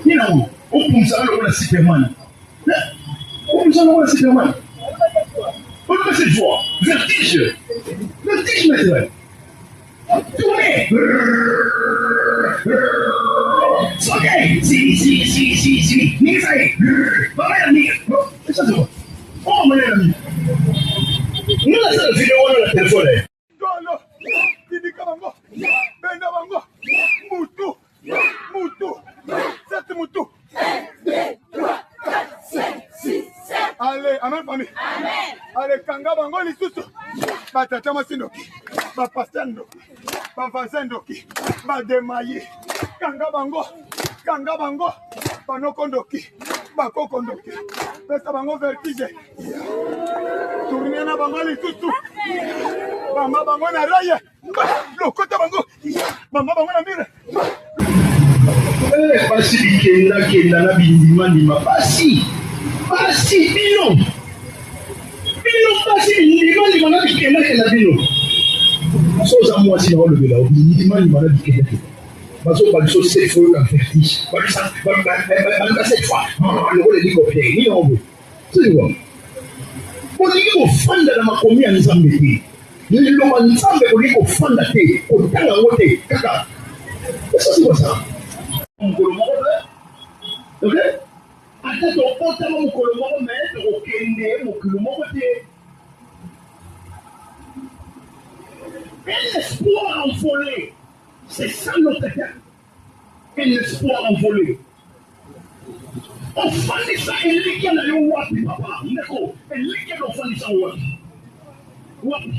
You know, open salon on Superman. Open salon on Superman. What was it for? Vertige. Vertige maintenant. Tournez. Soleil. Si. Nifai. Pareil, ni. C'est ça, tout. Oh, mon ami. Nous, la seule vidéo, on a le téléphone. Dolo, Didi Kabango, Benda Bango, Moutou, Sept Moutou. 1, 2, 3, 4, 5, 6, 7. Allez, amen famille. Amen. Allez, Kanga Bango lisusu. Batata Masindoki, Bapasteur Ndoki, Bavasin Ndoki, Bademaye, Kanga Bango, Banoko Ndoki, Bakoko Ndoki, Pesa Bango Vertige. Tourner na Bango lisusu. Mama Bango na raye. Lokota Bango. Mama Bango na mire. Basi bikenda na bindima basi bino basi bindima na bikenda bino soza mwasi na olobela bindima na bikenda baso baso cette fois quand vertige ba cette fois le rôle liko pe ni obo c'est quoi olingi kofanda na makomi ya nzambe te liloma nzambe olingi kofanda te otanga ngo te kaka c'est quoi ça. Ok? Attends, on t'a mon colombo, mais au Kenya, mon colombo, un espoir envolé. C'est ça notre cas. Un espoir envolé. On fait ça, et les gens n'ont pas wapi, papa. Neko, et les gens n'ont pas ça wapi.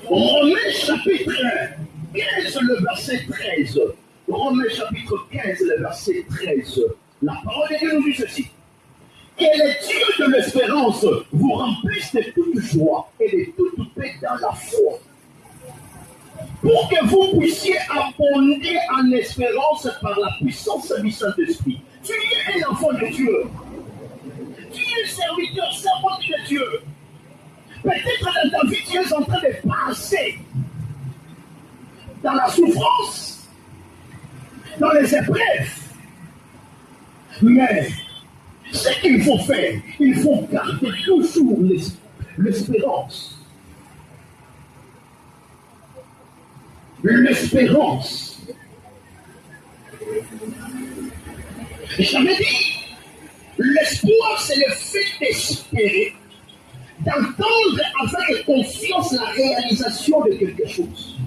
Romains chapitre 15, le verset 13. Romains chapitre 15, le verset 13. La parole de Dieu nous dit ceci. Que les dieux de l'espérance vous remplissent de toute joie et de toute paix dans la foi. Pour que vous puissiez abonder en espérance par la puissance du Saint-Esprit. Tu es un enfant de Dieu. Tu es serviteur, servante de Dieu. Peut-être dans ta vie, tu es en train de passer dans la souffrance, dans les épreuves. Mais ce qu'il faut faire, il faut garder toujours l'espérance. L'espérance. J'avais dit, l'espoir, c'est le fait d'espérer, d'entendre avec confiance la réalisation de quelque chose.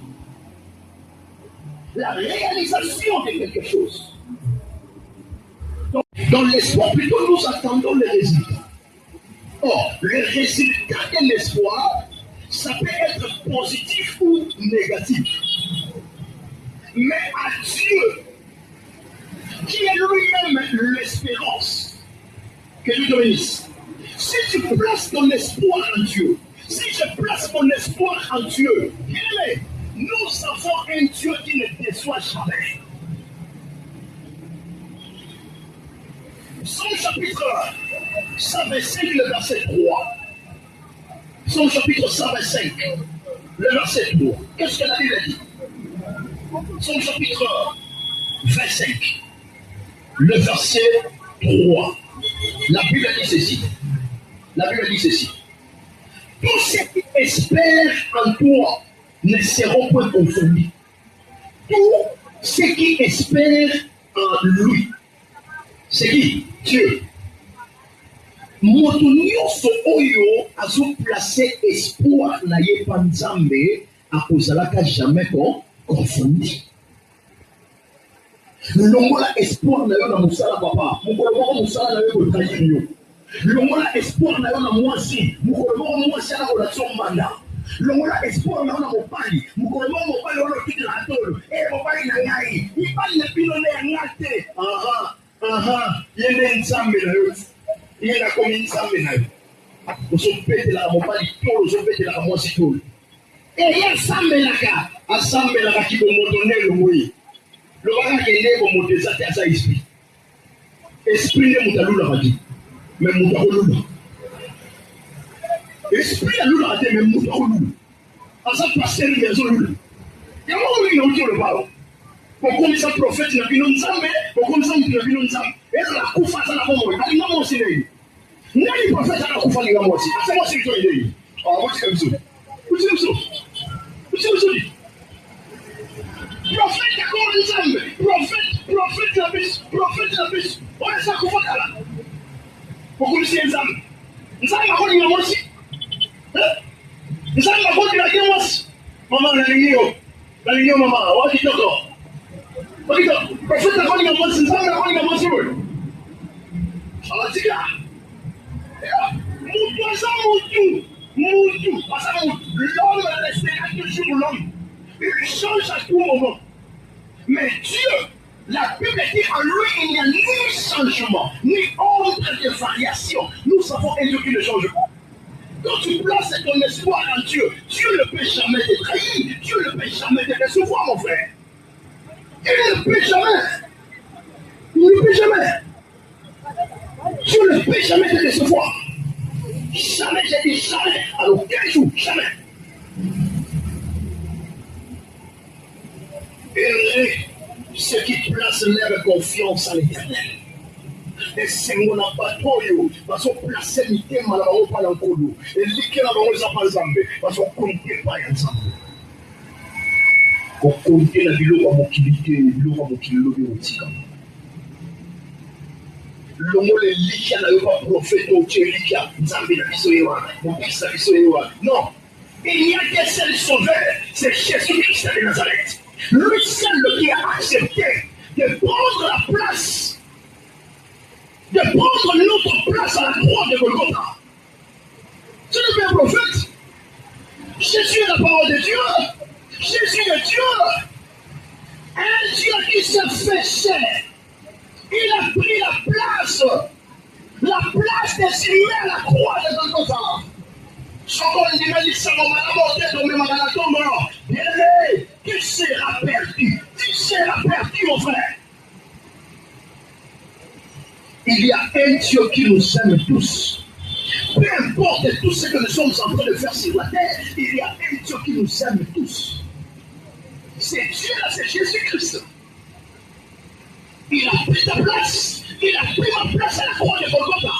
La réalisation de quelque chose. Donc, dans l'espoir, plutôt nous attendons les résultats. Or, le résultat de l'espoir, ça peut être positif ou négatif. Mais à Dieu, qui est lui-même l'espérance, que Dieu te bénisse. Si tu places ton espoir en Dieu, si je place mon espoir en Dieu, nous avons un Dieu qui ne déçoit jamais. Son chapitre 125, le verset 3. Son chapitre 125, le verset 3. Qu'est-ce que la Bible dit? Son chapitre 25, le verset 3. La Bible dit ceci. La Bible dit ceci. Tous ceux qui espèrent en toi ne seront point confondus. Tous ceux qui espèrent en lui. C'est qui? Dieu. Moto nyonso oyo azo placer espoir na ye pa Nzambe akozalaka jamais confondu. Longola espoir na yo na mosala papa, mokolo moko mosala na yo kotrahi yo. Longola espoir na yo na mwasi, mokolo moko mwasi na relation mbanda. Longola espoir na yo na mobali, mokolo moko mobali wana okitela atolo. Mobali na ngai, ibali na bino na ngate. Yende Nzambe na yo. Il a commis Nzambe na yo. Ozopetela mobali tolo, ozopetela mwasi tolo. Et asambelaka, asambelaka kibomotonne lomoyi. Le roi qui est né comme Montez à sa esprit. Esprit de Moutaloula Radi. Mais Moutaloula. Esprit de Loula Radi, mais Moutaloula. À sa passer une maison Loula. Et moi, oui, non, tu le parles. Bokomisa prophète na bino nzambe, bokomisa mutu na bino nzambe. Eza kufa sana bomo, alina mosi lei. Nani prophète ana kufa linga mosi? Asa mosi bito lei. Ah, mosi kamso. Usimso. Usimso. Prophète akon nzambe, prophète na bis. Ona sa kufa kala. Bokomisa nzambe. Nzambe akon linga mosi. Nzambe akon linga mosi. Mama na lingio. Na lingio mama, wakitoko. Wakitoko. Prophète akon linga mosi, nzambe akon linga mosi wewe. Alatika. Moutou. Parce que l'homme restera toujours l'homme. Il change à tout moment. Mais Dieu, la Bible dit en lui, il n'y a ni changement, ni ombre de variation. Nous savons un Dieu qui ne change pas. Quand tu places ton espoir en Dieu, Dieu ne peut jamais te trahir. Dieu ne peut jamais te décevoir, mon frère. Il ne peut jamais. Il ne peut jamais. Dieu ne peut jamais te décevoir. Jamais, j'ai dit jamais. Alors, quel jour? Jamais. Et ceux qui placent leur confiance en l'Éternel. Et c'est mon abatoyo. Parce qu'on place l'ité malabao pas dans le colo. Et l'ité là-bas, ça pas zambé. Parce qu'on compte pas ensemble. On compte la ville à mon kilité, l'eau à mon kilo de l'outil. L'homme le likia n'a pas prophète au likia, Nzambi na biso yewa, mon fils na biso yewa. Non, il n'y a qu'un seul sauveur, c'est Jésus-Christ de Nazareth. Lui seul qui a accepté de prendre la place, de prendre notre place à la croix de Golgotha. Ce n'est pas un prophète. Jésus est la parole de Dieu. Jésus est Dieu. Un Dieu qui se fait chair. Il a pris la place des humains à la croix de Golgotha. Qui sera perdu? Qui sera perdu, mon frère? Il y a un Dieu qui nous aime tous. Peu importe tout ce que nous sommes en train de faire sur la terre, il y a un Dieu qui nous aime tous. C'est Dieu là, c'est Jésus-Christ. Il a pris ta place. Il a pris ma place à la croix de Golgotha.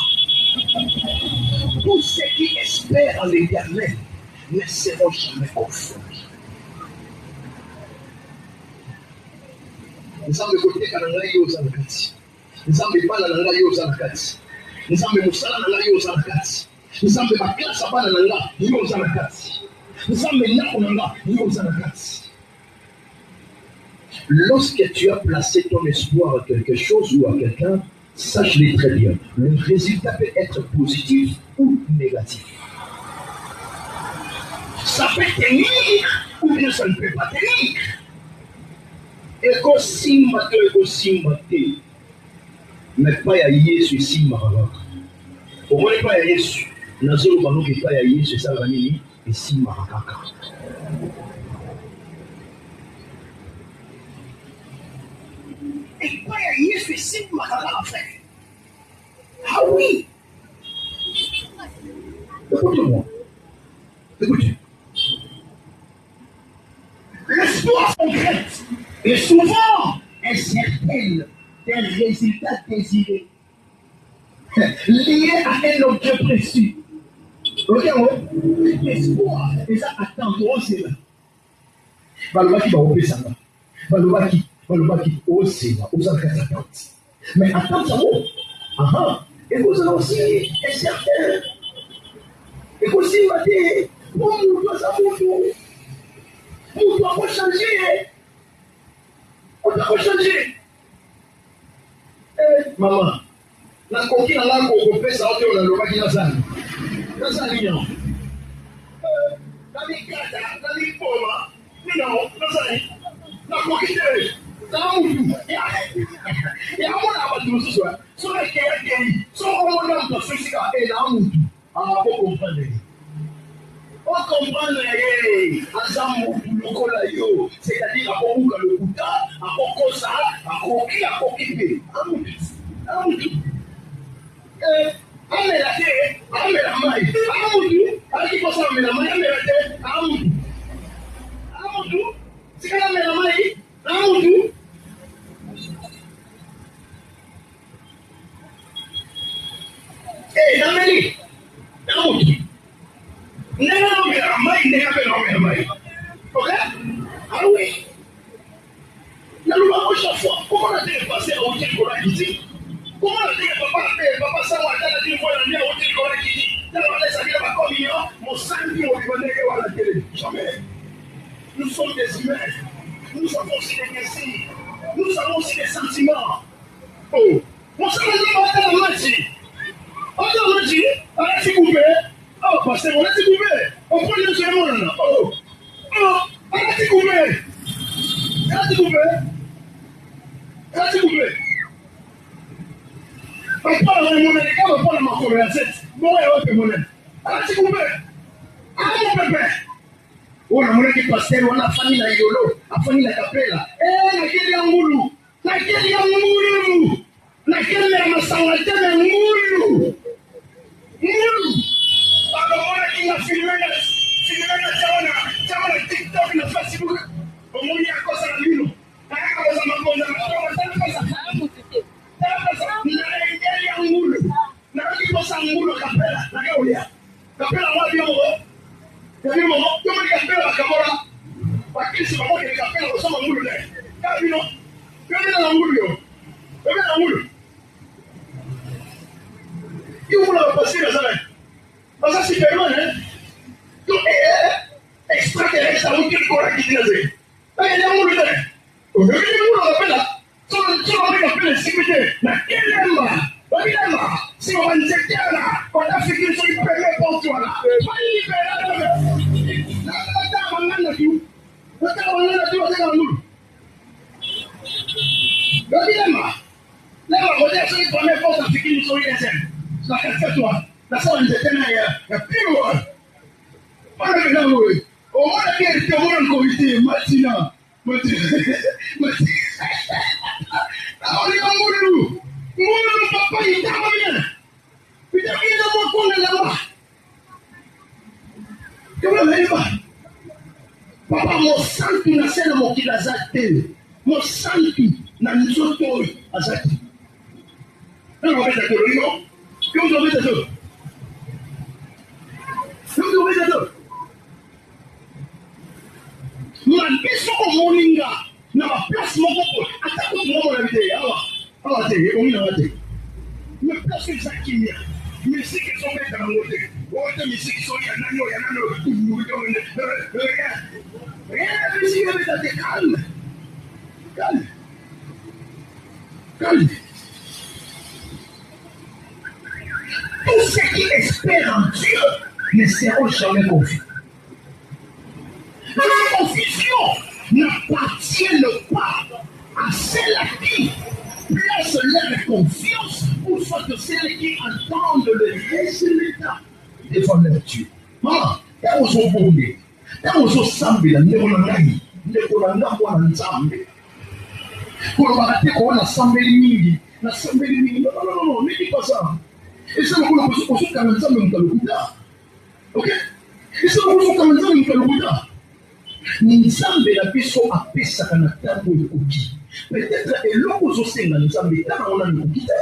Tous ceux qui espèrent en l'Éternel ne seront jamais confondus. Nzambe koteka na ngai yo za nakati. Nzambe bana na ngai yo za nakati. Nzambe musala na ngai yo za nakati. Nzambe baklasa bana na ngai yo za nakati. Nzambe ndako na ngai yo za nakati. Lorsque tu as placé ton espoir à quelque chose ou à quelqu'un, sache-le très bien. Le résultat peut être positif ou négatif. Ça peut tenir ou bien ça ne peut pas tenir. Eko simba te. Mais pas ya Yesu simba kaka. Omoni pas ya Yesu. Nazolo banoki pas ya Yesu ça va nini et simba kaka. Et pas ya Yesu simba kaka frère. Ah oui. Écoute-moi. Écoute. L'espoir concrète est souvent incertaine des résultats désirés, liés à un objet précis. Regarde, l'espoir, et ça attend, c'est là. Balobaki va opérer ça. Balobaki, oh c'est là, aux attentes. Mais attends, ça va. Et vous allez aussi être certain. Et vous aussi, pour nous, ça on doit pas changer. On doit pas changer. Maman, la coquille dans l'arbre, on peut ça, on a le baguette dans ça. Dans ça, il y a. Dans les gâteaux, dans les pommes, non, dans ça, la coquille, dans le et à mon avis, ce soir, sur les cahiers, sur mon nom de ceci, et là, on comprendre. On comprend c'est-à-dire à Komuka le Kouta, à Kokosa, à Koki, à Kokipe. Amelate, Amelamai, Amoudou, à qui pense à Amelamai, Amelate, Amoudou. C'est quand Amelamai, Amoudou, nameli. Namuti. Nena mera mai, nena mera mai. Ok? Ah oui. La loi à chaque fois. Comment on a dépassé au tel qu'on a dit? Comment on a dit papa ça va dans la vie fois la au tel qu'on a dit? Dans la ça vient pas comme il y a mon sang qui on venait à la télé. Jamais. Nous sommes des humains. Nous avons aussi des désirs. Nous avons aussi des sentiments. Oh, on s'en dit pas dans la magie. On a dit, on a dit coupé. Oh, parce qu'on a dit coupé. On prend le jeu là. Oh, on a dit coupé. On a dit coupé. On a dit coupé. On prend la monnaie, on prend la macorie à 7. Bon, on va monnaie. On a dit coupé. Ah, mon bébé. On a monnaie qui passe, on a famille la yolo, a famille la capella. Eh, la kiri ya ngulu. La kiri ya ngulu. La kiri ya masangate ya ngulu. Ngulu. Akamona kinga filmena chawana TikTok na Facebook. Omoni akosa na lino. Akakosa makonda. Na kiri ya ngulu. Na kikosa ngulu kapela. Na kaulia. Kapela wapi yo? Yaani mama, kama ni kapela kamora. Wakisi mama ni kapela kusoma ngulu le. Kabino. Yoni na ngulu yo. Yoni na ngulu. Yuko na pasira sana. Basa si permane. Tu extraterrestre a un tipo de actividad. Ay, ya ngulu le. Yoni ngulu kapela. Solo ni kapela sikuje. Na kelema. Wabidama. Si wanzekiana. Kwa fikiri so ipele potu wala. Papa mo santu na sena mo kilazate. Mo santu na nzoto azati. Na mo beta ko yo. Yo beta to. Yo beta to. Man biso ko moninga na ma place mo ko ata ko mo na bide awa. Awa te o mina wate. Me place zakimia. Misiki so beta na mote. Wote misiki so ya nano. Calme. Tous ceux qui espèrent en Dieu ne seront jamais confus. La confusion n'appartient pas à celles qui placent leur confiance ou soit de celles qui entendent le résultat devant leur Dieu. Maman, that was so bold. That was so sambi na ndeko na ngai. Ndeko na ngambo na nzambe. Kwa wakati kuona sambeli mingi. Na sambeli mingi. No. Nini kwa sababu? Isema kuna kusuka na nzambe mkalukuta. Okay? Isema kusuka na nzambe mkalukuta. Ni nzambe na biso apesa kana tango yukuki. Peut-être eloko zosenga nzambe tana ona yukukita.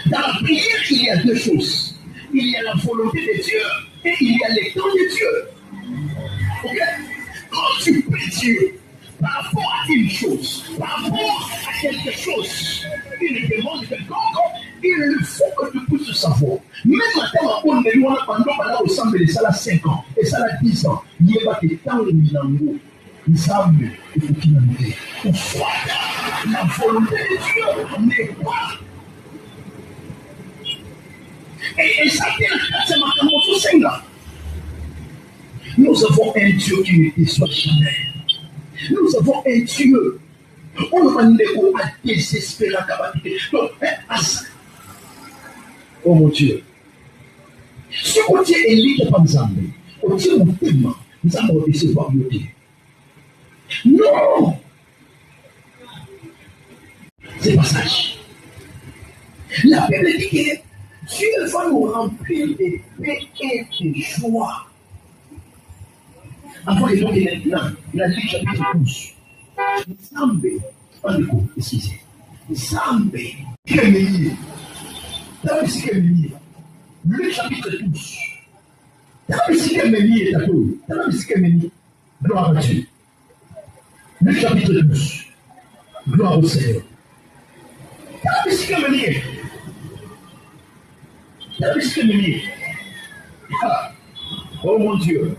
Dans la prière, il y a deux choses. Il y a la volonté de Dieu et il y a les temps de Dieu. Ok? Quand tu pries Dieu par rapport à une chose, par rapport à quelque chose, une demande quelconque, il faut que tu puisses savoir. Même maintenant, on est loin pendant au semble de ça là 5 ans et ça là 10 ans. Il n'y a pas de temps où il y a un mot. Il semble il faut qu'il y ait un mot. Pourquoi la volonté de Dieu n'est pas. Et ça c'est ma camoufle. Nous avons un Dieu qui ne déçoit jamais. Nous avons un Dieu. On va nous à désespérer la capacité. Donc, oh mon Dieu. Ce côté est libre par Nzambe. On dit mon thème. Nzambe va décevoir le Dieu. Non. C'est pas sage. La Bible dit que Dieu va nous remplir de paix et de joie. Avant les gens qui sont là, il a dit chapitre 12. Nzambe, excusez. Nzambe, Luc chapitre 12. Gloire à Dieu. Luc chapitre 12. Gloire au Seigneur. Oh mon Dieu.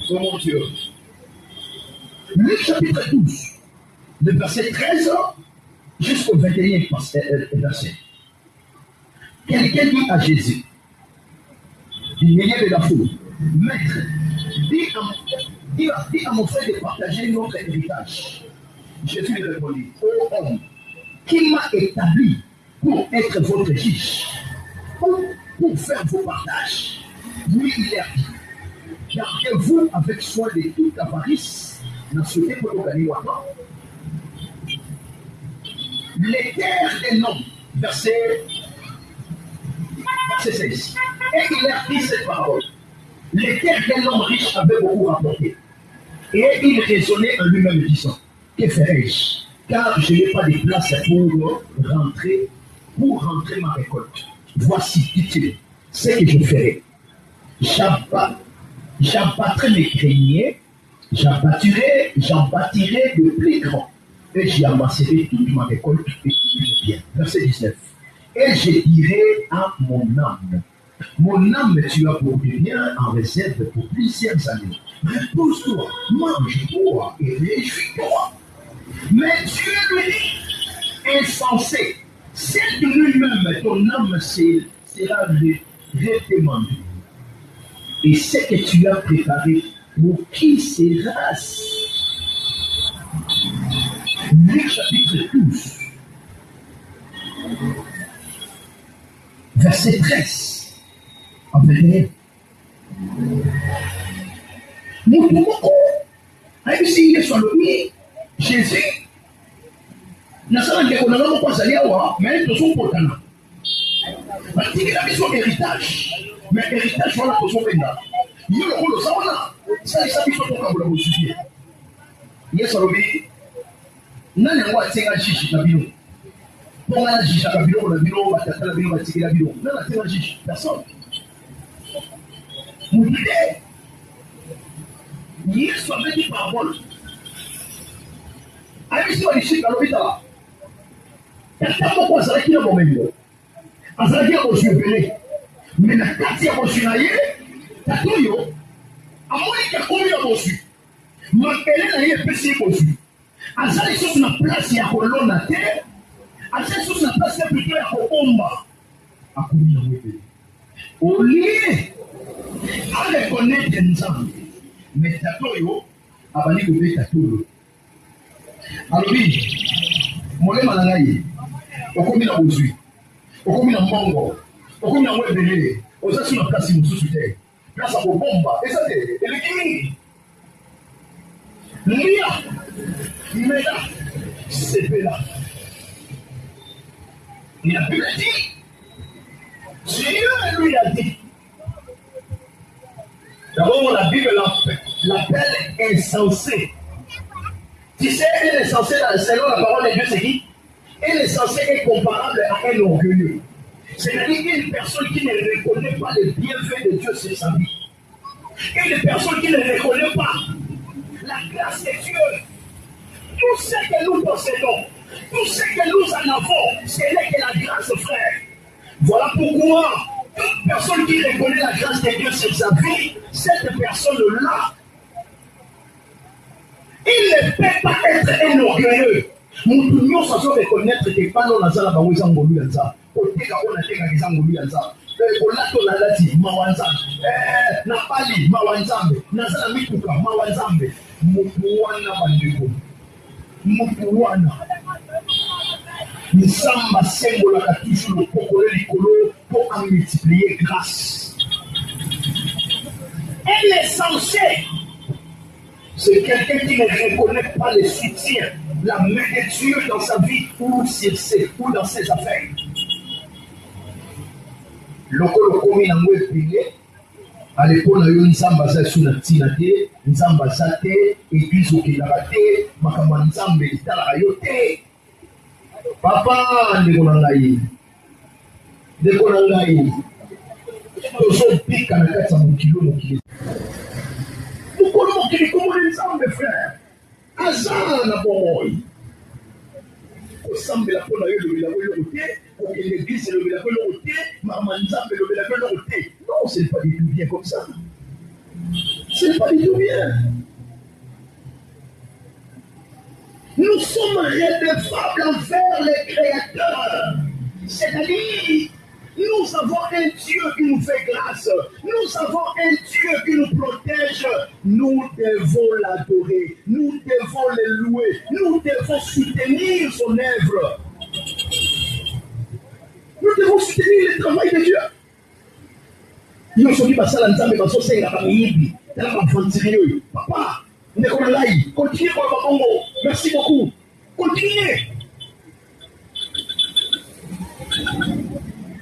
Oh mon Dieu. Luc chapitre 12, de verset 13 jusqu'au 21e verset. Quelqu'un dit à Jésus, du milieu de la foule, Maître, dis à mon frère de partager notre héritage. Jésus lui répondit, ô homme, qui m'a établi pour être votre juge, pour faire vos partages. Lui, il a dit, gardez-vous avec soin de toute avarice, n'a souhaité pour le gagner. Les terres des noms, verset 16. Et il a dit cette parole. Les terres d'un homme riche avaient beaucoup rapporté. Et il raisonnait en lui-même disant, que ferai-je? Car je n'ai pas de place pour rentrer ma récolte. Voici, dit-il, ce que je ferai. J'abattrai mes greniers, j'en bâtirai de plus grands, et j'y amasserai toute ma récolte et tout le bien. Verset 19. Et je dirai à mon âme, tu as pour du bien en réserve pour plusieurs années. Repose-toi, mange-toi et réjouis-toi. Mais Dieu lui dit, insensé, c'est de lui-même ton âme sera redemandée. Et ce que tu as préparé, pour qui sera-ce? Luc chapitre 12, verset 13 à 21. Jésus n'a pas mais de son potana. Parce qu'il a besoin d'héritage. Mais héritage, voilà pour son pénal. Il y a le rôle de ça, ça, il s'habille sur ton câble pour suffire. Il y a ça, il y a un tiers à chichi, la bino. Pour la chichi, la bino, la bino, la tirer la bino. Non, la tirer à chichi, personne. Vous dites, il y a soit même des paroles. Allez, si on est chichi, dans l'hôpital, il y a tellement quoi, ça va qui est mon même. Ça va dire aux yeux belés. Mais la carte ya mosunaye, tatoyo, amoni ka komi ya mosu. Makele na ye pesi mosu. Azali sous na place ya kolona te, azali sous na place plutôt ya koomba. Akomi na webe. Olie, ale connaître nzambe. Mais tatoyo, abali kobe tatoyo. Alobi, molema na ngai, okomi na mosu. Okomi na mbongo. Okomi na webele, oza sur la place mosusu te. Place à bomba, et ça c'est l'équilibre. Lia, Mela, Sebela. Il a Bible dit, Dieu lui a dit. D'abord, la Bible l'appelle insensé. Tu sais, elle est censée, selon la parole de Dieu, c'est qui? Elle est censée être comparable à un orgueilleux. C'est-à-dire une personne qui ne reconnaît pas les bienfaits de Dieu sur sa vie. Une personne qui ne reconnaît pas la grâce de Dieu. Tout ce que nous possédons, tout ce que nous en avons, ce n'est que la grâce, frère. Voilà pourquoi toute personne qui reconnaît la grâce de Dieu sur sa vie, cette personne-là, il ne peut pas être un orgueilleux. Nous devons reconnaître que pas dans la salle à Baouisa Ngoluyanza. Oteka ona teka kizangu lianza. Olato la lati mawanza. Napali mawanzambe. Nazala mikuka mawanzambe. Mutuwana bandiko. Mutuwana. Nsamba sembo la katifu le pokole likolo pour en multiplier grâce. Elle est censée. C'est quelqu'un qui ne reconnaît pas le soutien, la main de Dieu dans sa vie ou dans ses affaires. Lokolo komi na ngwe pile alekona yo nzamba za suna tina te nzamba za te église okendaka te makambo ya nzambe etalaka yo te papa ndeko na ngai ndeko na ngai tozobika na kati ya mokili mokili mokolo mokili komona nzambe frère aza na bomoi kosambela mpo na yo elobelako eloko te kokende eglise elobelako eloko te mama nzambe elobelako eloko te non ce n'est pas du tout bien comme ça ce n'est pas du tout bien. Nous sommes redevables envers les créateurs. C'est-à-dire, nous avons un Dieu qui nous fait grâce. Nous avons un Dieu qui nous protège. Nous devons l'adorer. Nous devons le louer. Nous devons soutenir son œuvre. Nous devons soutenir le travail de Dieu. Nous sommes passés à l'ensemble de papa, continuez pour le Congo. Merci beaucoup. Continuez.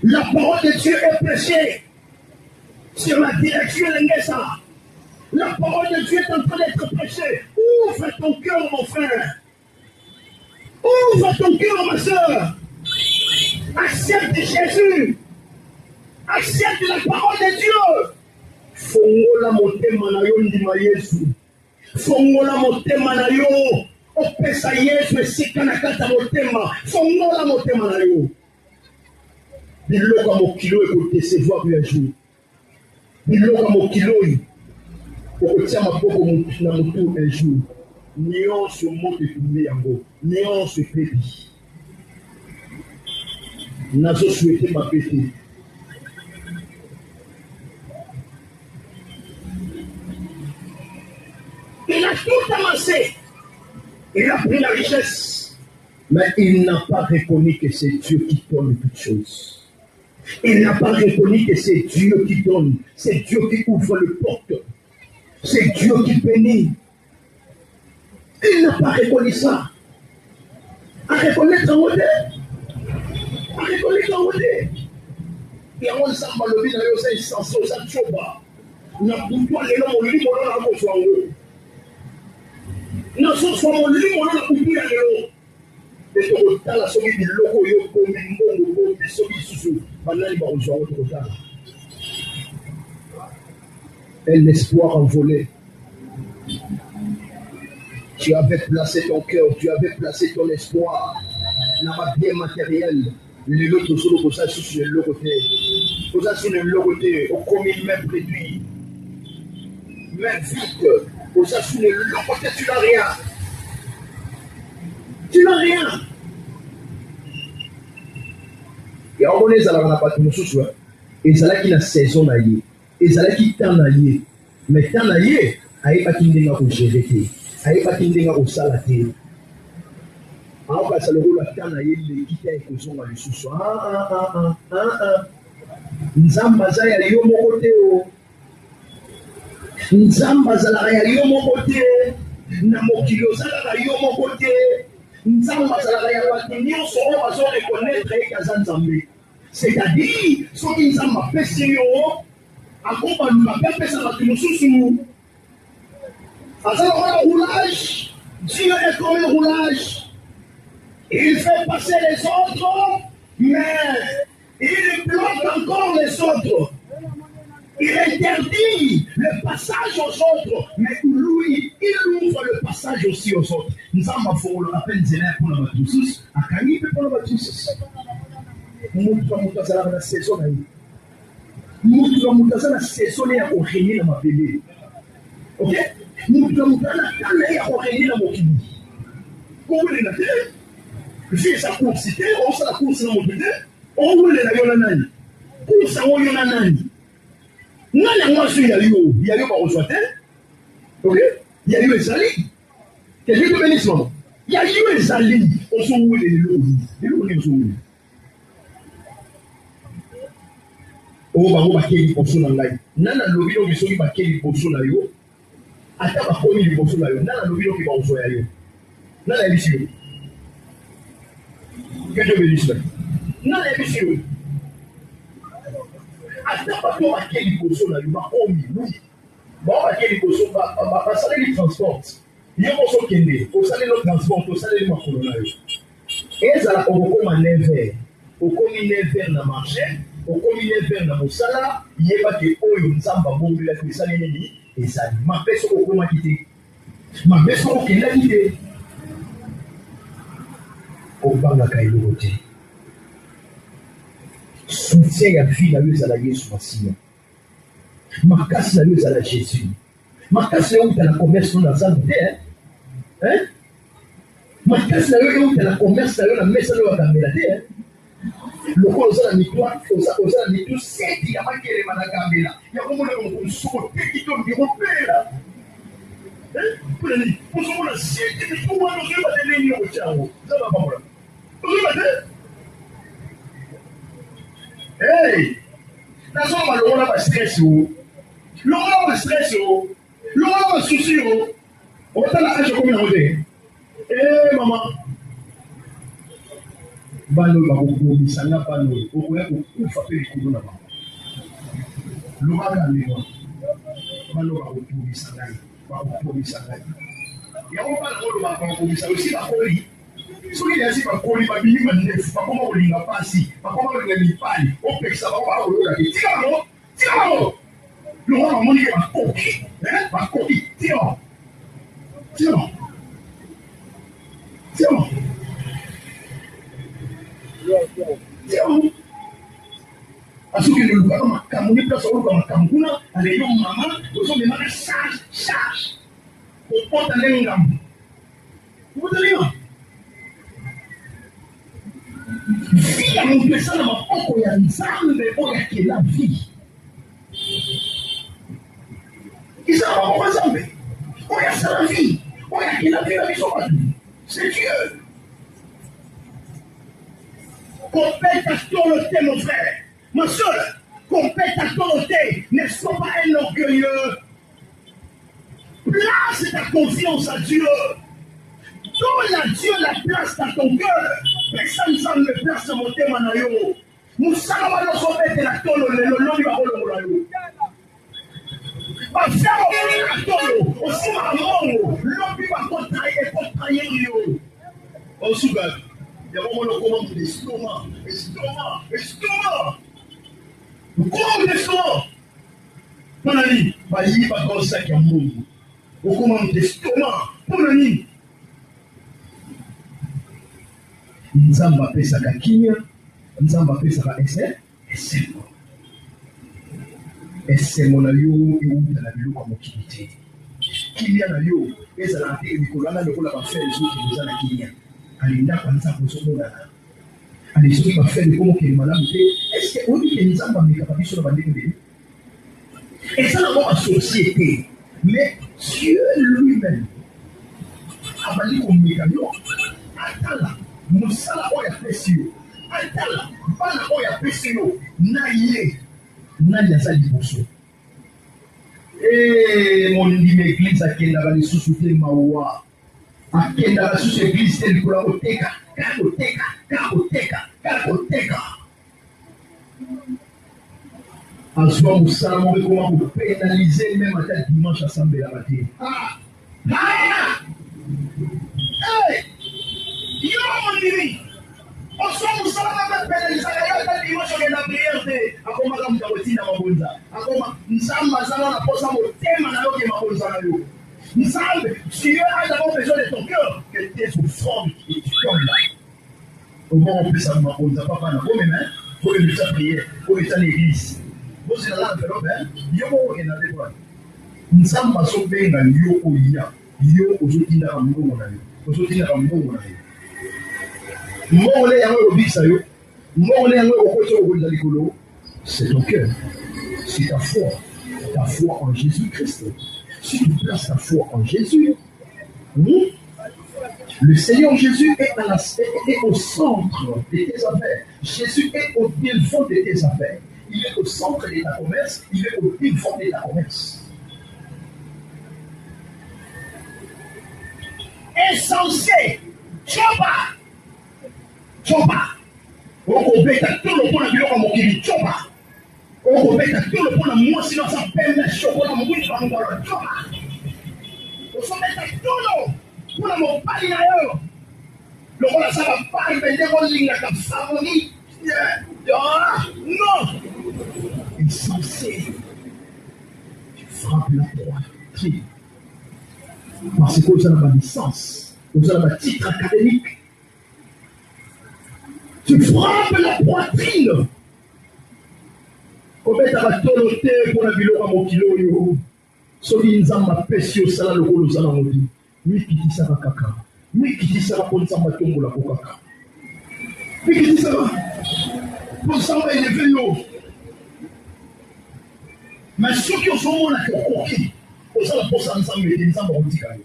La parole de Dieu est prêchée sur la direction Lengesa. La parole de Dieu est en train d'être prêchée. Ouvre ton cœur, mon frère. Ouvre ton cœur, ma soeur. Accepte Jésus. Accepte la parole de Dieu. Fongola motema na yo ndima Yesu. Fongola motema na yo. Opesa Yesu esika na kata motema. Fongola motema na yo. Biloka mokilo ekodesevoir un jour. Biloka mokilo okotia maboko na mutu un jour. Nyonso moto etumbi yango. Nyonso epebi. Nazo souhaiter ma pété. Il a tout amassé. Il a pris la richesse. Mais il n'a pas reconnu que c'est Dieu qui donne toutes choses. Il n'a pas reconnu que c'est Dieu qui donne. C'est Dieu qui ouvre le porte. C'est Dieu qui bénit. Il n'a pas reconnu ça. À reconnaître en modèle. À reconnaître en modèle. Et on s'en va le vide dans les sens aux achoba. N'a pas les noms au lit, on a la besoin. Nous sommes en ligne, on a la coupure à l'eau. Et on a la somme du logo, comme une bombe, des sommes sous pendant les barons au total. Et l'espoir envolé. Tu avais placé ton cœur, tu avais placé ton espoir dans la bien matériel. Les autres sont comme ça sur le côté. Comme ça sur le côté, au commis même réduit. Même vite. Comme ça sur le côté, tu n'as rien. Tu n'as rien. Et on connaît ça là, on n'a pas de nous. Et ça là qui a saison naïe. Et ça là qui est en naïe. Mais tant naïe, aïe pas qui n'est pas pour gérer. Aïe pas qui n'est pas pour salater. Alors que ça le rôle à tant naïe, il quitte et qu'on soit le sous. Nzamba za ya yo mokote o. Nzamba za la ya yo mokote. Na mokilo za la yo mokote. Nzamba za la ya patinyo so on va se reconnaître et kazanzambe. C'est-à-dire, ceux qui nzamba pesi yo, accompagne ma pépé ça va que nous sous. Alors le roulage, Dieu est comme le roulage. Il fait passer les autres, mais il bloque encore les autres. Il interdit le passage aux autres, mais lui, il ouvre le passage aussi aux autres. Nous avons fait le rappel de pour la Batoussous, à Kani pour la Batoussous. Nous avons fait la saison. Nous avons fait la saison à Orénie dans ma bébé. Ok? Nous avons fait la à Orénie dans mon kini. Comment vous l'avez fait? J'ai sa course, on s'est la course dans mon bébé. On voulait la Yonanani. Course à Yonanani. Nana moi je il y a eu par aujourd'hui. OK? Il y a eu les alliés. Que Dieu te bénisse maman. Il y a eu les alliés. On se où les lots. Les lots les où. Oh ba keli poso na ngai. Nana lobilo biso ki ba keli poso na yo. Ata ba komi li poso na yo. Nana lobilo ki ba ozo ya yo. Nana ebisi yo. Que Dieu bénisse. Nana ebisi yo. Ata bato bakeli liboso na yo bakomi oui bao bakeli liboso basaleli transport yo moso kende osaleli no transport osaleli makolo na yo ezala okokoma 9h okomi 9h na marché okomi vers na mosala yeba ke oyo nzamba bombela kisani nini ezali mapeso okoma kite mapeso okenda kite obanga kailo te soutien ya vie na yo ezala Yesu Masiya makasi na yo ezala Jésus makasi na yo euta na commerce no na zandu te makasi na yo euta na commerce na yo na mesa no bakambela te lokola oza na mitwa oza na mitu seti ya makelema na kambela yakomona mokosuko teki to mbiropela mpona nini ozomona seti mitu wana ozoyeba te ndenge okotyango eza babamola ozoyeba te nazoma longola bastress o longola bastress o longola basusi o okotala age komi nango te mama bano bakobomisa nga bano okoya kokufa mpe likolo na bango lobaka lelo bano bakobomisa ngai bakobomisa ngai yango bana olobaka bakobomisa osi bakoli soki yasi bakoli babimi mandefu bakoma kolinga pasi bakoma kolinga mipali opekisa bango bakoloyoka te tika bango longo bamoni ke bakoki tika asoki loluka makambo ni place oluka makambo kuna aleyo mama ozomemaka charge kopota nde ngambo okotalinga vi ya moto eza na maboko ya nzambe oyo akela vi eza na maboko ya nzambe oyo asala vi oyo akela vi na biso bato c'est Dieu. Compète à toloté, mon frère, ma soeur, compète à toloté, ne sois pas un orgueilleux. Place ta confiance à Dieu. Donne à Dieu la place dans ton cœur. Personne ne me place mon thème en ayo. Moussama no sobete la tolo le lolo va holongola yo. Ba fero la tolo, o sima mongo, lobi va contraire yo. O sugar. Il y a un moment où on l'estomac. Comment l'estomac? Panani, bayi ba kosa kia mungu. On commande l'estomac. Panani. Nzamba pesa kakinya, nzamba pesa ka esemo. Esemo na yo euta na biloko mokilite. Kinya na yo ezala te mikolana lokola ba fere zoki ezala kinya. Alinda kwanza kusomola alisoki bafere komo ke malamu te est-ce que obi ke nzamba meka biso na bandeko de et ça la société mais Dieu lui-même abali ko meka yo atala musala oya pesio atala bana oya pesio na ye na ya liboso mon église akenda bali susuté mawa akenda la sous église telle que la oteka en soi musala mo comment vous pénaliser même à dimanche assemblée la matinée yo mon diri en soi musala mo pénaliser la dimanche que la prière de akoma kama mtakotina mabonza akoma nsamba sana na posa mo tema na yoke mabonza na yo. Dieu a d'abord besoin de ton cœur, que tes formes et tu tombes là. Au moment où ça m'a posé, papa, n'a pas mes mains, pour le faire prier, pour le faire l'église. Vous êtes là, l'enveloppe, il y a un qui n'a pas de quoi. Nous sommes pas sauvés dans l'eau où il y a. Yo aujourd'hui dans le monde, aujourd'hui dans le monde. Moi, les gens obéissent à eux. Moi, les gens obéissent. C'est ton cœur, c'est ta foi en Jésus-Christ. Si tu places ta foi en Jésus, le Seigneur Jésus est au centre de tes affaires. Jésus est au devant de tes affaires. Il est au centre de ta commerce, il est au devant de ta commerce. Insensé, chopa. Okobeta tout le monde a mokili chopa. Okobeta tout le monde a mwasi na sa pembe chokola mwini bangolo chopa. Okobeta tout pour la mobali na yo. Lokola sa ba pari bende ko linga ka famoni. Ah, non. Insensé. Tu frappes la poitrine. Parce que vous avez ma licence, vous avez ma titre académique. Tu frappes la poitrine. Comment tu vas toloter pour la ville à mon kilo? Soli nzamba pesi au sala le rôle au modi. Mi kiti ça va kaka. Mi kiti ça va pour nzamba tombo la kaka. Mi kiti ça va. Pour nzamba il est venu. Mais ceux qui ont la coquille, au sala pour ça nzamba il nzamba on dit kayo.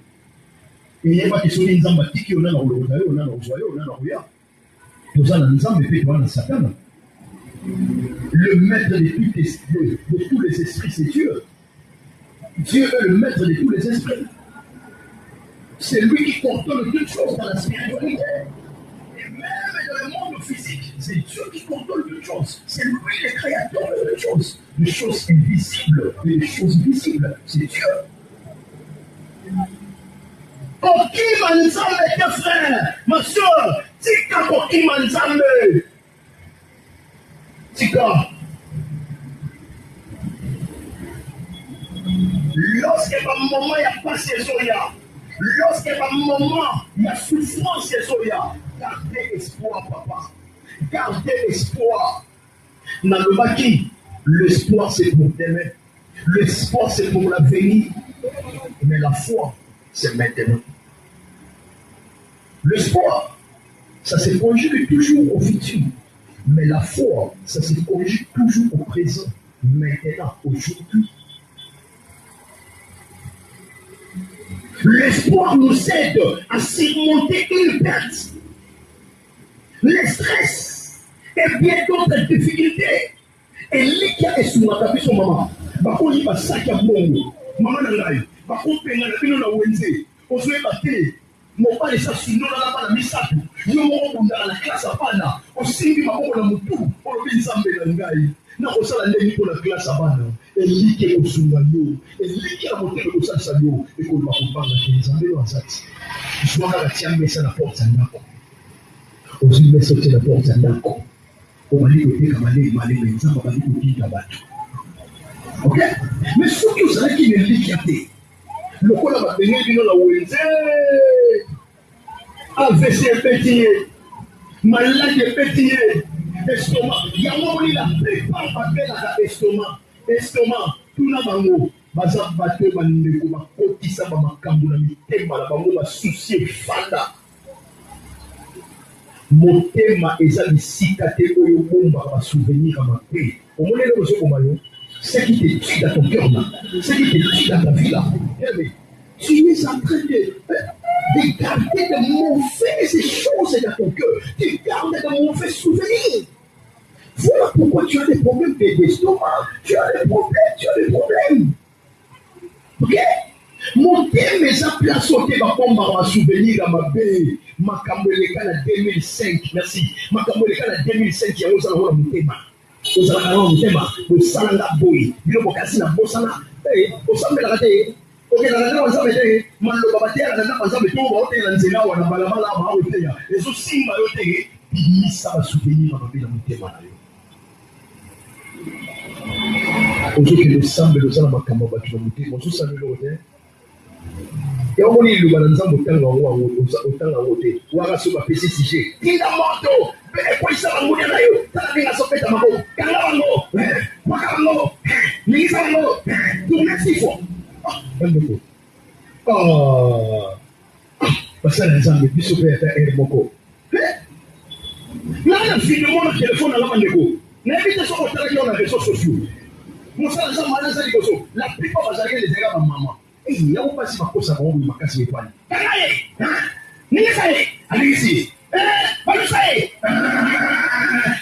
Et il y a pas que soli nzamba tiki on a dans le rodayo, on a dans le joyau, on a dans le ria. Pour ça nzamba fait voir dans Satan. Le maître de tous les esprits, c'est Dieu. Dieu est le maître de tous les esprits. C'est lui qui contrôle toutes choses dans la spiritualité. Et même dans le monde physique, c'est Dieu qui contrôle toutes choses. C'est lui le créateur de toutes choses. Les choses invisibles et les choses visibles, c'est Dieu. Kokima Nzambe, tes frères, ma soeur, Tika Kokima Nzambe. Tika. Lorsque ma maman a passé Zoya, lorsque ma maman a souffrance Zoya, gardez espoir, papa. Gardez espoir. Dans le maquis, l'espoir c'est pour demain. L'espoir c'est pour l'avenir. Mais la foi, c'est maintenant. L'espoir, ça se conjugue toujours au futur. Mais la foi, ça se conjugue toujours au présent. Maintenant, aujourd'hui. L'espoir nous aide à surmonter une perte, le stress et bien d'autres difficultés. Et l'équipe est sous ma table, son maman. Bakoli va saquer à Bongo. Maman n'a pas eu. Bakoli n'a pas eu la Wednesday. On se fait battre. Mon père est ça sur nous, là, la misapu. Nous, on a la classe à Pana. On s'est dit, on a mon tour. On a mis ça dans le gars. Nous, on s'est allé pour la classe à Pana. Et liqué au Soumayo. Et liqué à monter au Sansayo. Et qu'on va comprendre que les Américains ont ça. Je vois la tienne, mais ça la porte à Nako. On s'est mis sauter la porte à Nako. On va aller côté Kamalé, Malé, mais ça va aller côté Kabato. Ok? Mais ce que vous savez qui est liqué. Le coup là, il y a la Wednesday. AVC pétillé, malade pétillé, estomac. Il y a la plupart appellent à estomac. Estomac, tout le monde. Baza bateau, bandeko, ma kotisa, ma kambula, mi tema, la bango, ma souci, fanda. Mon tema, eza li sikate, oyo bomba, ma souvenir, ma paix. Au moment où je suis ce qui te tue dans ton cœur là, ce qui te tue dans ta vie là, tu es en train de garder de mauvaises choses dans ton cœur. Tu gardes de mauvais souvenirs. Voilà pourquoi tu as des problèmes d'estomac. Tu as des problèmes. Ok? Monter mes appels sauter ma pompe à souvenir à ma baie. Ma camboleka en 2005. Merci. Ma camboleka en 2005. Il y a un autre mon thème. Vous allez avoir un thème. Vous allez la boy. Vous allez casser la bossana. Vous allez la rater. Ok, dans la maison, on va faire la maison, on va faire la nzela, on va la faire. Les autres signes, ça va souvenir dans le thème. Aujourd'hui, le sang de l'Osana Makamba, tu vas monter. Bonjour, Samuel Rodet. Et on dit le balançant au temps en haut. On va se faire PCCG. Tinda moto. Quoi ça va mourir là? Ça va se faire tamako. Kalabango. Wakabango. Nisango. Tournez si fort. Parce que les gens puissent se faire un moko. Là, finalement, le téléphone à la bandeko. N'invite sur votre téléphone dans les réseaux sociaux. Mon frère, la plupart va arriver les gars à maman. Et il y a pas si ma cause à bon, ma casse les poils. Allez ici.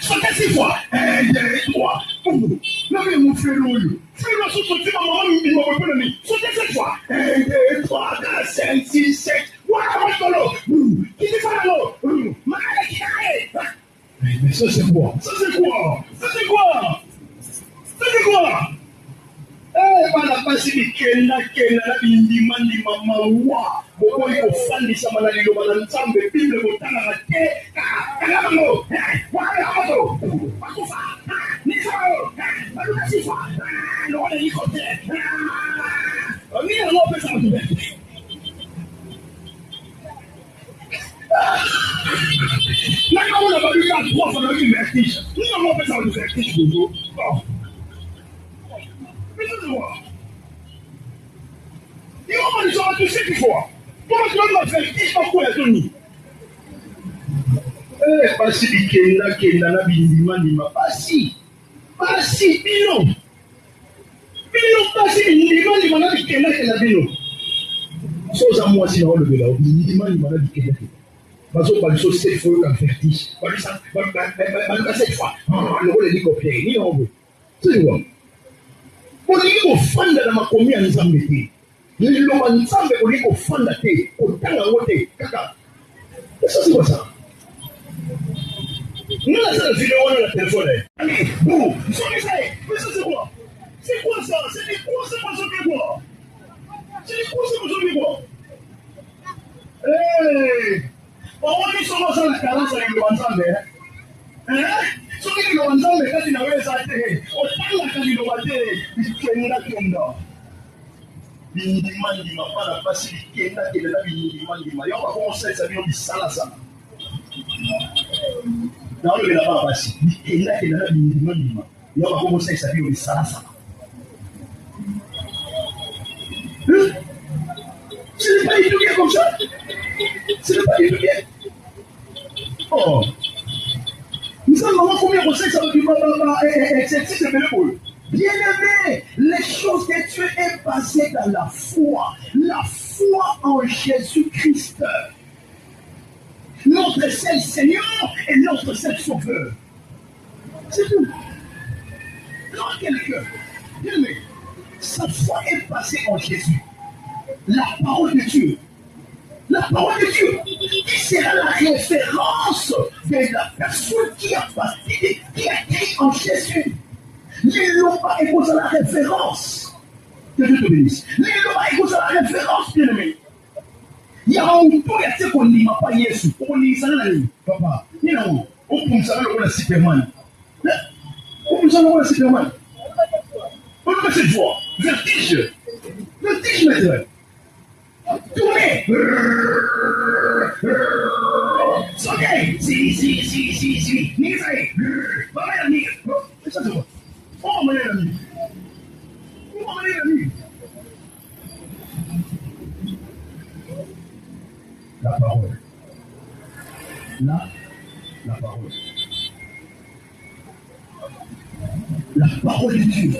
Sautez 6 fois. 1, 2, 3. Là, mon frère, fais-le sauter ma maman, il m'a repris. Sautez 7 fois. 1, 2, 3, 4, 5, 6, 7. Voilà, qui fait ça là? Mais ça, c'est quoi? Bana basi bikenda na bindima mawa boko ikofandisa manalilo bana nzambe bible botanga te kala bango wala bato bakufa Là, quand on a pas vu la droite, on a vu vertige. Nous avons fait ça le vertige de nous. Mais c'est quoi? Il va pas les gens à tout ce qu'il faut. Comment tu vas me vertige par quoi la tenue? Eh, pas si bikenda, kenda, na bindima, nima. Pas si, bino. Bino, pas si bindima, nima, na bikenda, kenda, bino. Soza moi si na le bela, bindima, nima, na bikenda, kenda. Parce que les choses, c'est faux, comme vertige. Cette fois, le rôle est l'hélicoptère, ni en veut. C'est quoi? On dit qu'on fande dans ma commune en Zambé. Le loman Zambé, on dit qu'on fande à terre, au temps à côté, caca. Ça, c'est quoi ça? Nous, là, c'est la vidéo, on a le téléphone. Allez, boum, ils sont essayés. Mais ça, c'est quoi? C'est quoi ça? C'est des cours, c'est pas ça que quoi? C'est des cours, c'est pas ça que quoi? Hey! On dit souvent ça la carence avec le Wanzambe. Hein? Ce qui est le Wanzambe, quand il avait ça, autant la candidature, il y a une bindimandima bana basi bikenda kelela bindimandima yo bakomosalisa bino bisalasala naolobela bana basi bikenda kelela bindimandima yo bakomosalisa bino bisalasala. Ce n'est pas étudié comme ça. Ce n'est pas étudié. Oh. Nous avons combien de ça va du exercice de l'épaule. Bien-aimé, les choses de Dieu est basée dans la foi en Jésus-Christ, notre seul Seigneur et notre seul Sauveur. C'est tout. Quand quelqu'un, bien-aimé, sa foi est basée en Jésus, la parole de Dieu, qui sera la référence de la personne qui a cru en Jésus. Les lois épousent la référence. Que Dieu te bénisse. Les lois épousent la référence, bien aimé. Il y a un peu de ce qu'on dit, mais pas Jésus. On dit ça là, papa. Il y a un peu on ça le Superman. On ça le Superman. On peut se voir. Vertige, maintenant. Tournez. Sonnez. Si. Nisez. Va mettre la mire. C'est ça, c'est quoi? Oh, mon ami. La parole. La parole. La parole de Dieu,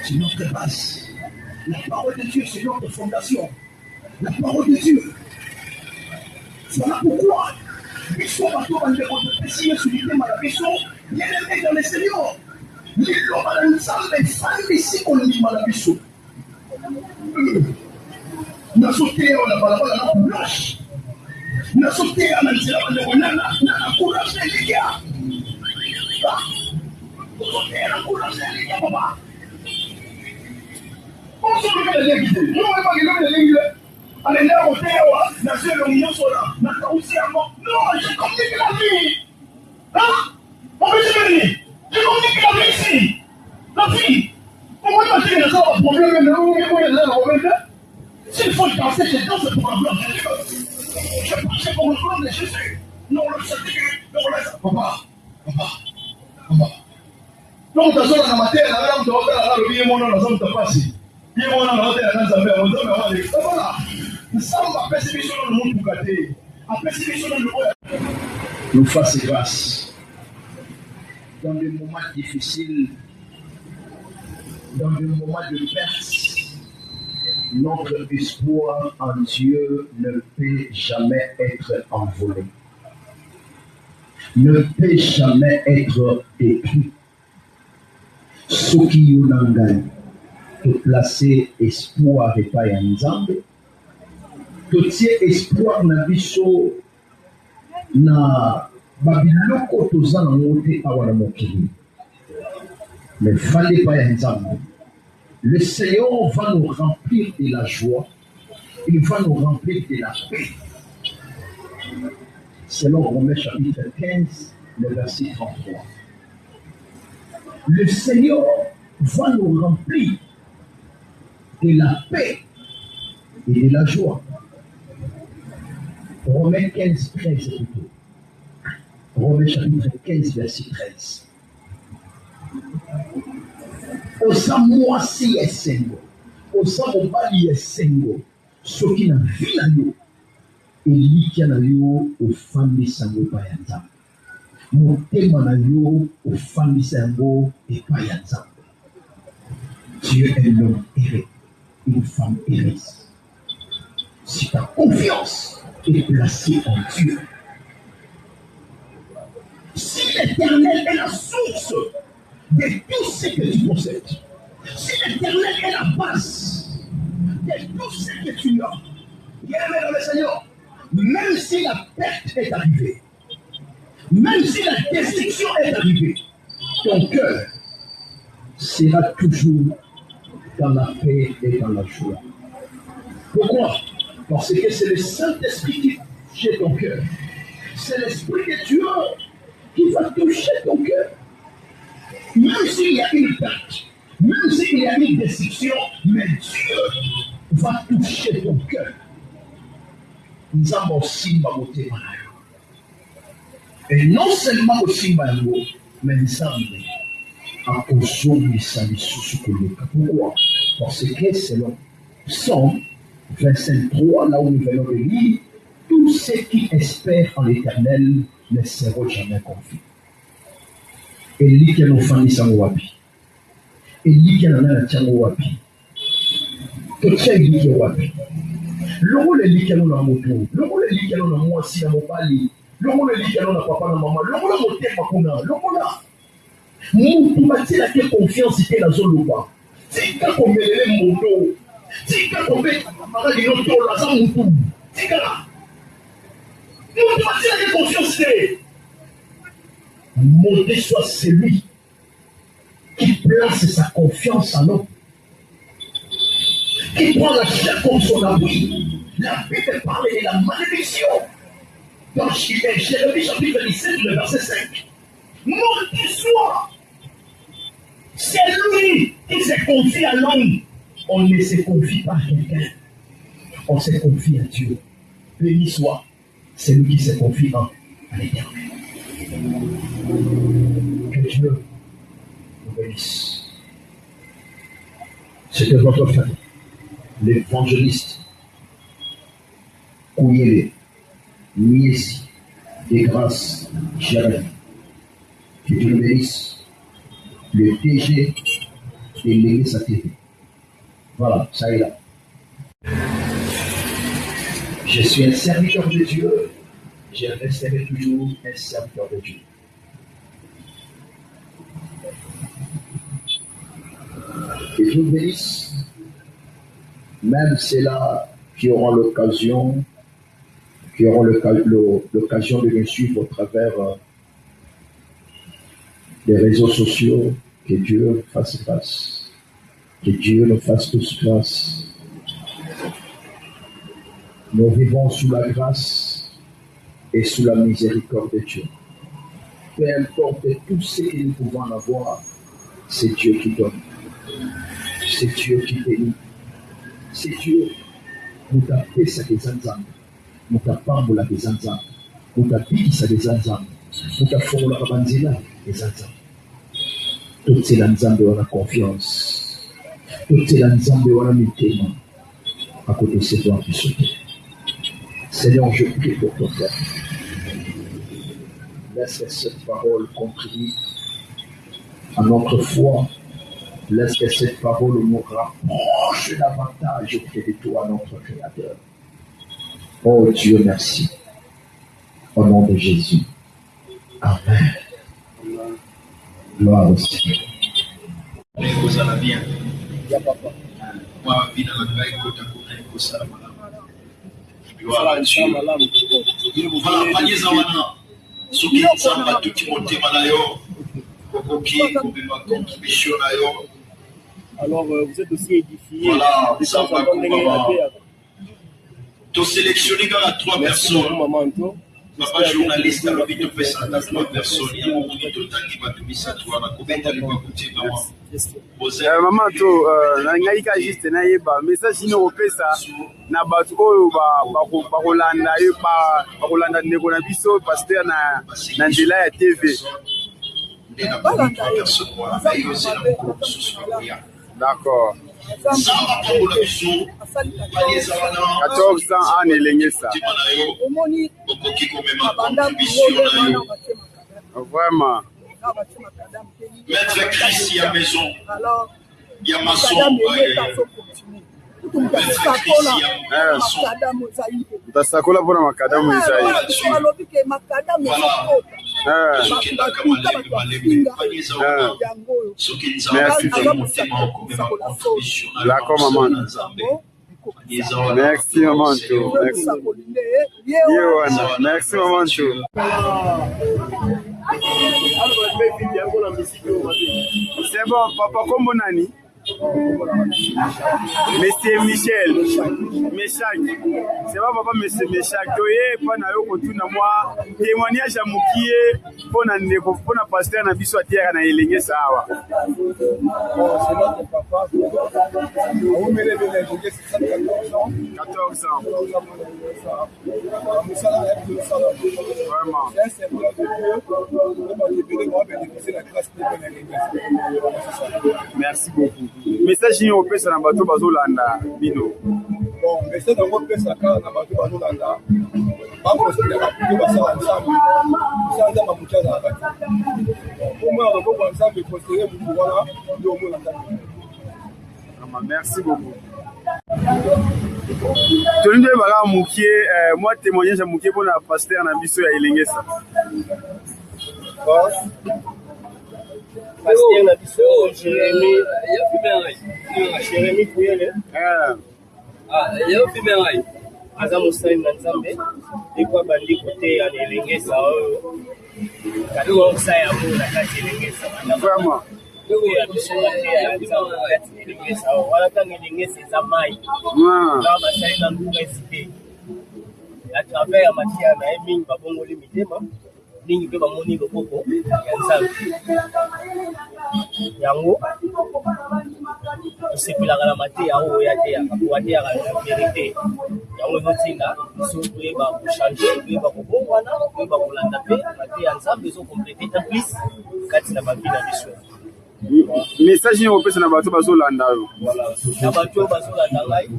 c'est notre base. La parole de Dieu, c'est notre fondation. La parole de Dieu. Voilà pourquoi il faut attendre de préciser sur le thème à la maison. Bien aimé dans le Seigneur. Les lois de Nzambe font ici qu'on dit à la maison. Nous sauté on a pas la blanche. Nous sauté on a dit la courage les gars. Nous sauté la courage les gars papa. On se met les guider. Nous on va pas les guider. Allez là au terre, na zelo nyonso là, na kausi amo. Non, je communique la vie. Hein? On peut se venir. Je communique la vie ici. La vie. Comment imaginer que ça va problème de nous, mais là on va faire. S'il faut danser, je danse pour la gloire de Dieu. Je passe pour la gloire de Jésus. Non, le certificat, non, laisse. Papa. Donc, tu as sur la matière, là, tu vas faire la vie, mon nom, la zone de passe. Et mon nom, la zone de passe. On doit aller. Voilà. Nous sommes à persécution dans le monde pour gâter. À persécution dans le monde. Nous fasse grâce. Dans des moments difficiles, dans des moments de perte, notre espoir en Dieu ne peut jamais être envolé, ne peut jamais être détruit. Ce qui nous engage, de placer espoir et pas en Nzambe, de tirer espoir na biso na babiloko toza na mote awa na mokili. Mais fallait pas en Nzambe. Le Seigneur va nous remplir de la joie, il va nous remplir de la paix. Selon Romains chapitre 15, le verset 33. Le Seigneur va nous remplir de la paix et de la joie. Romains 15, 13 plutôt. Romains chapitre 15, verset 13. Osa mwasi esengo, osa mobali esengo, soki na vi na yo, elikya na yo ofambisa yango epai ya Nzambe. Motema na yo ofambisa yango epai ya Nzambe. Dieu est l'homme erré, une femme heureuse. Si ta confiance est placée en Dieu, si l'Éternel est la source de tout ce que tu possèdes, si l'Éternel est la base de tout ce que tu as, bien-aimé dans le Seigneur, même si la perte est arrivée, même si la destruction est arrivée, ton cœur sera toujours dans la paix et dans la joie. Pourquoi? Parce que c'est le Saint-Esprit qui touche ton cœur. C'est l'Esprit de Dieu qui va toucher ton cœur. Même s'il y a une perte, même s'il y a une destruction, mais Dieu va toucher ton cœur. Nous avons aussi maboté. Et non seulement aussi maboté, mais nous avons pourquoi? Parce que selon Psaume 25:3, là où nous venons de lire, tous ceux qui espèrent en l'Éternel ne seront jamais confus. Et lui qui a nos familles sans wapi, et lui qui a la tienne wapi, que tu as dit que wapi, le rôle est lui qui a nos motos, le rôle est lui qui a nos moi si à mon pali, le rôle est lui qui a nos papa, maman, le rôle est mon thème, le rôle là. Nous bâtir la confiance était dans zone loba. Si quand on met les motos, si quand on met les motos là sans moto, si quand nous bâtir la confiance était. Monter soit celui qui place sa confiance en nous, qui prend la chair comme son abri. La Bible parle de la malédiction. Dans Jérémie chapitre 17, le verset 5. Maudit soit celui qui se confie à l'homme. On ne se confie pas à quelqu'un. On se confie à Dieu. Béni soit celui qui se confie à l'Éternel. Que Dieu nous bénisse. C'était votre frère, l'évangéliste Kouyele Niesi des Grâces Jérémie. Que Dieu nous bénisse. Le DG et l'Église TV. Voilà, ça est là. Je suis un serviteur de Dieu. Je resterai toujours un serviteur de Dieu. Que Dieu vous bénisse. Même ceux-là qui auront l'occasion, de me suivre au travers des réseaux sociaux, que Dieu fasse grâce. Que Dieu nous fasse tous grâce. Nous vivons sous la grâce et sous la miséricorde de Dieu. Peu importe tout ce que nous pouvons avoir, c'est Dieu qui donne. C'est Dieu qui bénit. C'est Dieu. Nous tapons ça des ensembles. Nous tapons la des ensembles. Nous tapons ça des ensembles. Nous tapons la banzina des ensembles. Toutes ces ensembles ont la confiance. Toutes ces ensembles ont la mutation. À côté de ces doigts qui sautent. Seigneur, je prie pour ton peuple. Laisse que cette parole contribue à notre foi. Laisse que cette parole nous rapproche davantage auprès de toi, notre Créateur. Oh Dieu, merci. Au nom de Jésus. Amen. Gloire au Seigneur. Alors vous êtes aussi édifié. Voilà, ça va tout sélectionner dans 3 personnes. Papa journaliste alobi topesa ata 3 personnes ya momoni totangi bato misato wana kobeta liwa kotiba maman to ngai ka juste nayeba message ino kopesa na bato oyo bakolanda yo bakolanda ndeko na biso pasteur na nzela ya TV. D'accord. 14 ans en Elengesa. Vraiment. Maître Christ, il y a maison. Il y a maçon. Utasakola pona makadamu izai. Merci. D'accord maman. Merci maman. Merci maman. C'est bon, papa, comment nani? Monsieur Michel, Meshak, c'est pas papa Monsieur Meshak, toye pas na yo kotuna moi témoignage à Mukie pour na ndeko pour na pasteur na biso atiaka na elenge sawa. C'est notre papa. On met les 14 ans. Vraiment. Merci beaucoup. Message ni opesa na bato bazolanda bino. Bon, message na opesa ka na bato bazolanda. Ba considérer que ba sa ensemble. Ça nzamba muchaza akati. Au moins on va ensemble considérer mu voilà ndio mu na ndani. Merci beaucoup. Tolinde bala mukie moi témoignage mukie pour la pasteur na biso ya Elengesa. Pasteur na biso Jérémy Kuyele. Yo fimerai. Aza mosali na Nzambe ekwa bandi kote ya Elengesa oyo. Kado oksa ya mo na kati Elengesa. Vraiment. Oyo ya biso ya Nzambe kati Elengesa oyo. Wala tanga Elengesa za mai. Na basali na université. À travers matière na mingi babongoli mitema. Ningi pe bamoni loboko ya Nzambe. Yango osepelaka na mateya oyo oya te akowateyaka na vérité. Yango ezotinda biso toyeba kochange, toyeba kobongwana, toyeba kolanda mpe mateya Nzambe ezokomplete ta plus kati na bavi na biso. Message ni opesa na bato bazolanda yo. Na bato oyo bazolanda ngai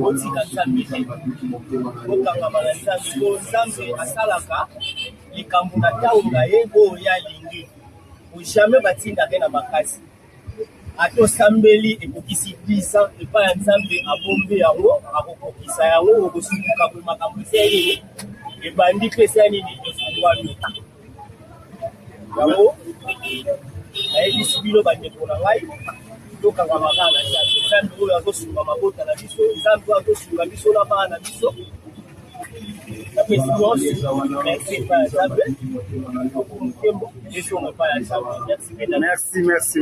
otika Nzambe te okangama na Nzambe po Nzambe asalaka likambo na ntango na ye oyo ye alingi jamais batindaka na makasi atosambeli ekokisi 10 ans epai ya Nzambe abombe yango akokokisa yango okosuluka po makambo ese nini ebandi mpe ese nini efungwami yango nayebisi bino bandeko na ngai tokanga makala na Nzambe oyo azosunga mabota na biso Nzambe oyo azosunga biso na bana na biso Merci.